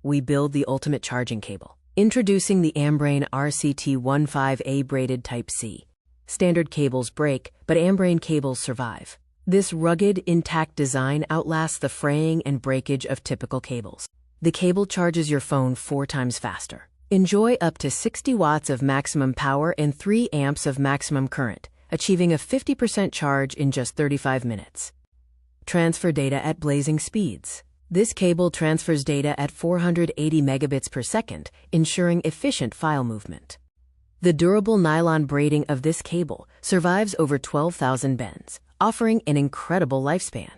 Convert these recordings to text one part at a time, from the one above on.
we build the ultimate charging cable. Introducing the Ambrane RCT15A Braided Type-C. Standard cables break, but Ambrane cables survive. This rugged, intact design outlasts the fraying and breakage of typical cables. The cable charges your phone 4 times faster. Enjoy up to 60 watts of maximum power and 3 amps of maximum current, achieving a 50% charge in just 35 minutes. Transfer data at blazing speeds. This cable transfers data at 480 megabits per second, ensuring efficient file movement. The durable nylon braiding of this cable survives over 12,000 bends, offering an incredible lifespan.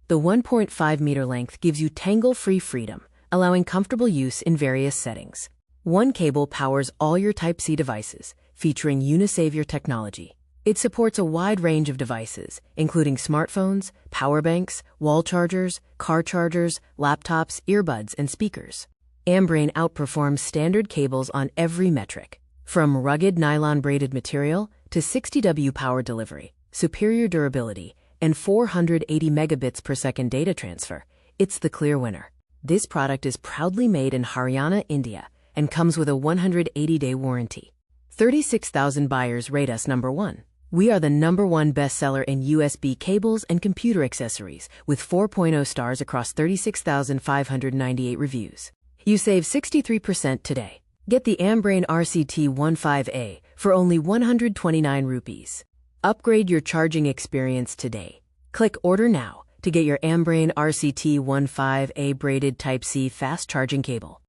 The 1.5-meter length gives you tangle-free freedom, allowing comfortable use in various settings. One cable powers all your Type-C devices, featuring Unisavior technology. It supports a wide range of devices, including smartphones, power banks, wall chargers, car chargers, laptops, earbuds, and speakers. Ambrane outperforms standard cables on every metric. From rugged nylon braided material to 60W power delivery, superior durability, and 480 megabits per second data transfer, it's the clear winner. This product is proudly made in Haryana, India, and comes with a 180-day warranty. 36,000 buyers rate us number 1. We are the #1 bestseller in USB cables and computer accessories, with 4.0 stars across 36,598 reviews. You save 63% today. Get the Ambrane RCT15A for only 129 rupees. Upgrade your charging experience today. Click Order Now to get your Ambrane RCT15A Braided Type-C fast charging cable.